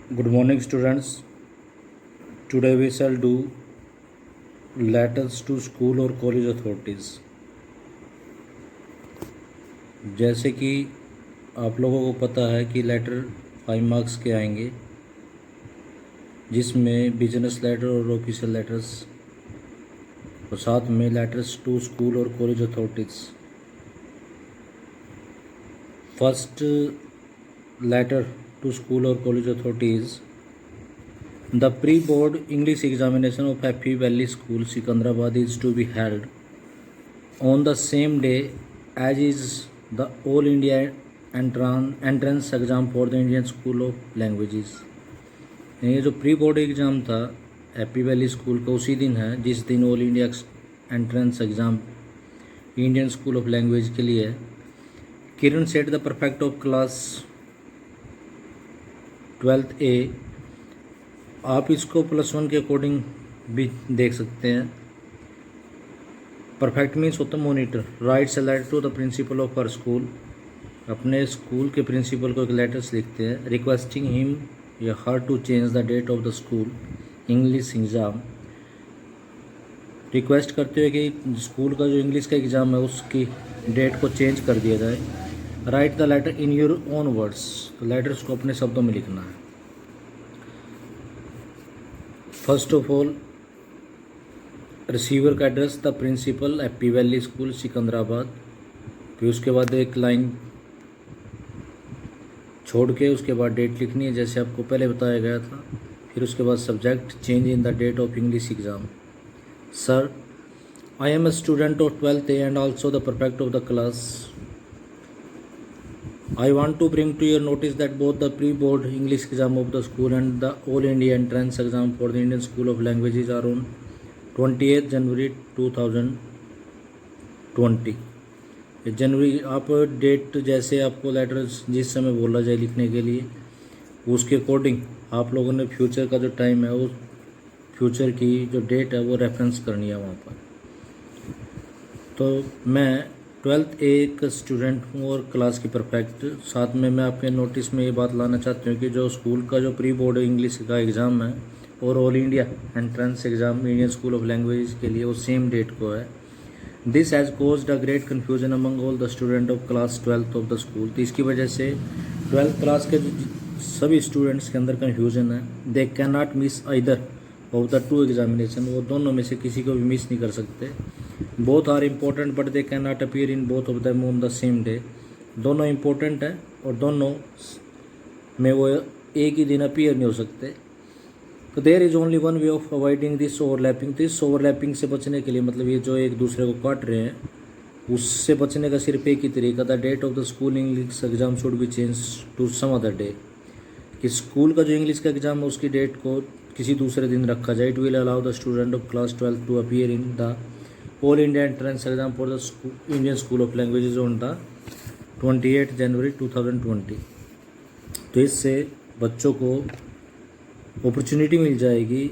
Good morning, students. Today we shall do letters to school or college authorities. जैसे कि आप लोगों को पता है कि लेटर 5 मार्क्स के आएंगे, जिसमें बिजनेस लेटर और ऑफिशियल लेटर्स और साथ में लेटर्स टू स्कूल और college authorities. First letter to school or college authorities. The pre-board English examination of Happy Valley School, Sikandrabad is to be held on the same day as is the All India entrance exam for the Indian School of Languages. ये जो pre board exam था happy valley school का उसी दिन है जिस दिन all India entrance exam Indian school of language के लिए है. Kiran set the perfect of class 12th A. आप इसको +1 के अकॉर्डिंग भी देख सकते हैं. परफेक्ट मीन्स होता है monitor. Writes a letter to the principal of her school. अपने स्कूल के प्रिंसिपल को एक लेटर्स लिखते हैं रिक्वेस्टिंग हिम या her to change the date of the school English exam. Request करते हुए कि स्कूल का जो इंग्लिश का एग्ज़ाम है उसकी डेट को चेंज कर दिया जाए. Write the letter in your own words. तो लेटर्स को अपने शब्दों में लिखना है. फर्स्ट ऑफ ऑल रिसीवर का address the principal happy valley school Secunderabad. फिर उसके बाद एक लाइन छोड़ के उसके बाद डेट लिखनी है जैसे आपको पहले बताया गया था. फिर उसके बाद subject change in the date of English exam. Sir, I am a student of 12th A and also the prefect of the class. I want to bring to your notice that both the pre-board English exam of the school and the All India entrance exam for the Indian School of Languages are on 28th January 2020. जनवरी आप date जैसे आपको letter जिस समय बोला जाए लिखने के लिए उसके अकॉर्डिंग आप लोगों ने फ्यूचर का जो टाइम है वो फ्यूचर की जो डेट है वो रेफरेंस करनी है वहाँ पर. तो मैं 12th A का स्टूडेंट हूँ और क्लास की परफेक्ट. साथ में मैं आपके नोटिस में ये बात लाना चाहती हूँ कि जो स्कूल का जो प्री बोर्ड इंग्लिश का एग्ज़ाम है और all India entrance exam Indian school of language के लिए वो सेम डेट को है. This has caused a great confusion among all the student of class 12th of the school. तो इसकी वजह से 12th क्लास के सभी स्टूडेंट्स के अंदर कन्फ्यूजन है. दे can not miss either of the two examination. वो दोनों में से किसी को भी मिस नहीं कर सकते. Both are important but they can not appear in both of them on the same day. दोनों इम्पोर्टेंट है और दोनों में वो एक ही दिन अपीयर नहीं हो सकते. तो there is only one way of avoiding this overlapping. तो इस ओवरलैपिंग से बचने के लिए मतलब ये जो एक दूसरे को काट रहे हैं उससे बचने का सिर्फ एक ही तरीका. The date of the school English exam should be change to some other day. कि स्कूल का जो इंग्लिश का एग्ज़ाम है उसकी डेट को किसी दूसरे दिन रखा जाए. It will allow the student of class 12 to appear in the all India entrance exam for the Indian school of languages on the 28 January 2020. तो इससे बच्चों को अपॉर्चुनिटी मिल जाएगी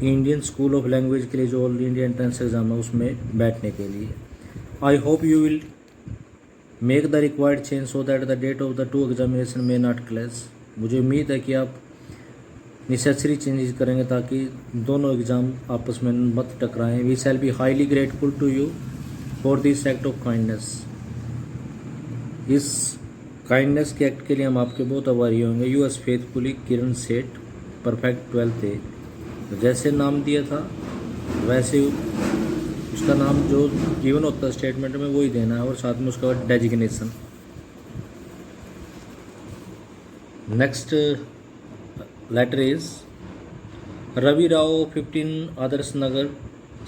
इंडियन स्कूल ऑफ लैंग्वेज के लिए जो ऑल इंडिया एंट्रेंस एग्ज़ाम है उसमें बैठने के लिए. I hope you will make the required change so that the date of the two examination may not clash. मुझे उम्मीद है कि आप नेसेसरी चेंजेस करेंगे ताकि दोनों एग्ज़ाम आपस में मत टकराएं. We shall be highly grateful to you for this act of kindness. इस काइंडनेस के एक्ट के लिए हम आपके बहुत आभारी होंगे. यू एस फेथफुली किरण सेठ, परफेक्ट 12th A. तो जैसे नाम दिया था वैसे उसका नाम जो गिवन होता है स्टेटमेंट में वही देना है और साथ में उसका designation. Next letter is Ravi Rao 15 Adarsh Nagar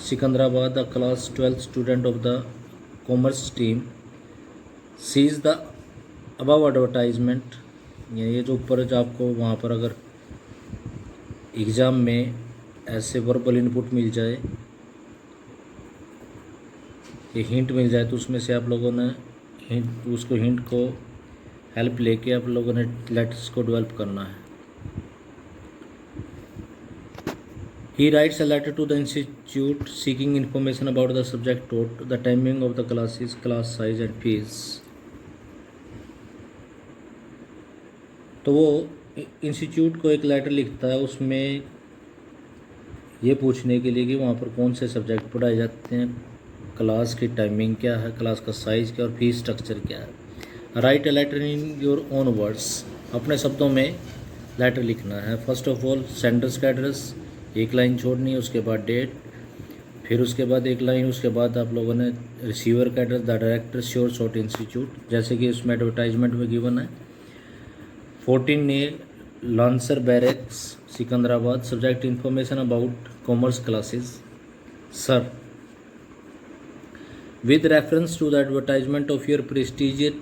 Secunderabad. The class 12th student of the commerce stream sees the above advertisement. ये जो ऊपर जो आपको वहाँ पर अगर एग्ज़ाम में ऐसे वर्बल इनपुट मिल जाए ये हिंट मिल जाए तो उसमें से आप लोगों ने हिंट को हेल्प लेके आप लोगों ने लेटर्स को डेवलप करना है. He writes a letter to the institute seeking information about the subject taught, the timing of the classes, class size and fees. तो वो इंस्टीट्यूट को एक लेटर लिखता है, उसमें ये पूछने के लिए कि वहाँ पर कौन से सब्जेक्ट पढ़ाए जाते हैं, क्लास की टाइमिंग क्या है, क्लास का साइज़ क्या और फीस स्ट्रक्चर क्या है। Write a letter in your own words, अपने शब्दों में लेटर लिखना है। फर्स्ट ऑफ ऑल सेंडर्स का एड्रेस, एक लाइन छोड़नी है, उसके बाद डेट, फिर उसके बाद एक लाइन, उसके बाद आप लोगों ने रिसीवर का address, the director sure shot institute, जैसे कि इसमें एडवर्टाइजमेंट में गिवन है। 14 ने lancer barracks Secunderabad, subject information about commerce classes. Sir, with reference to the advertisement of your prestigious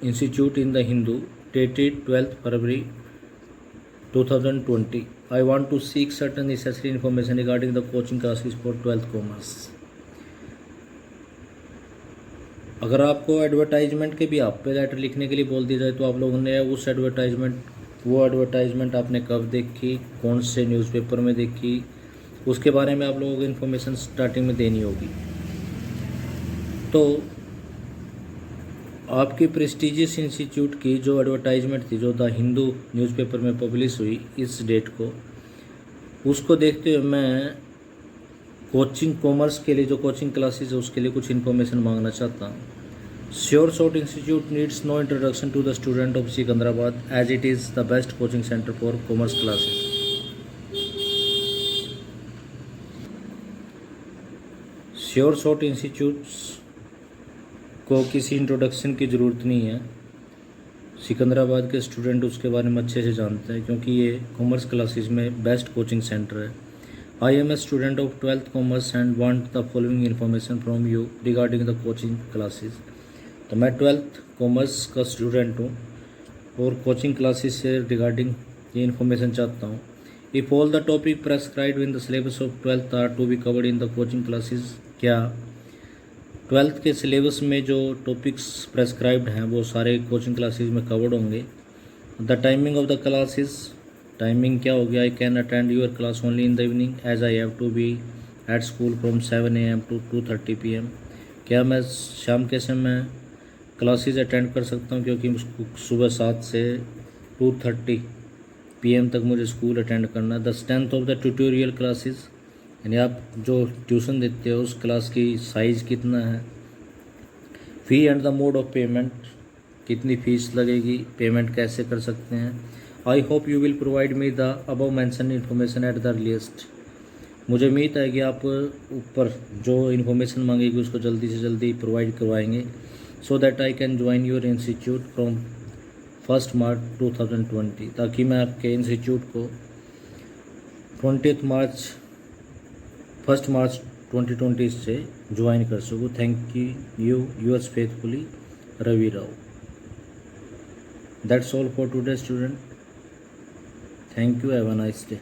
institute in the Hindu dated 12th February 2020, I want to seek certain necessary information regarding the coaching classes for 12th commerce। अगर आपको advertisement के भी आप पे letter लिखने के लिए बोल दी जाए तो आप लोगों ने वो एडवर्टाइजमेंट आपने कब देखी, कौन से न्यूज़पेपर में देखी, उसके बारे में आप लोगों को इन्फॉर्मेशन स्टार्टिंग में देनी होगी। तो आपके प्रेस्टिजियस इंस्टीट्यूट की जो एडवर्टाइजमेंट थी, जो द हिंदू न्यूज़पेपर में पब्लिश हुई इस डेट को, उसको देखते हुए मैं कोचिंग कॉमर्स के लिए जो कोचिंग क्लासेस है उसके लिए कुछ इन्फॉर्मेशन मांगना चाहता हूँ। Sure shot institute needs no introduction to the student of Secunderabad as it is the best coaching centre for commerce classes. Sure shot institutes को किसी इंट्रोडक्शन की ज़रूरत नहीं है, सिकंदराबाद के स्टूडेंट उसके बारे में अच्छे से जानते हैं क्योंकि ये कॉमर्स क्लासेस में बेस्ट कोचिंग सेंटर है। I am a student of 12th commerce and want the following information from you regarding the coaching classes. तो मैं 12th कॉमर्स का स्टूडेंट हूँ और कोचिंग क्लासेस से रिगार्डिंग ये इन्फॉर्मेशन चाहता हूँ। If all the topic prescribed in the syllabus of 12th are to be covered in the coaching classes, क्या 12th के सिलेबस में जो टॉपिक्स प्रेस्क्राइब्ड हैं वो सारे कोचिंग क्लासेस में कवर्ड होंगे। The timing of the classes, timing क्या होगी, I can attend your class only in the evening as I have to be at school from 7 AM to 2:30 PM। क्या मैं शाम के समय क्लासेस अटेंड कर सकता हूँ क्योंकि सुबह 7 से 2:30 PM तक मुझे स्कूल अटेंड करना है। The strength of the tutorial classes, यानी आप जो ट्यूशन देते हो उस क्लास की साइज़ कितना है। फ़ी and the mode of payment, कितनी फ़ीस लगेगी, पेमेंट कैसे कर सकते हैं। आई hope you will provide me the above mention information at the earliest. मुझे उम्मीद है कि आप ऊपर जो इन्फॉर्मेशन मांगेगी उसको जल्दी से जल्दी प्रोवाइड करवाएंगे, so that I can join your institute from 1 March 2020, ताकि मैं आपके इंस्टीट्यूट को 1 March 2020 से ज्वाइन कर सकूँ। Thank you yours faithfully Ravi Rao. That's all for today student. Thank you, have a nice day.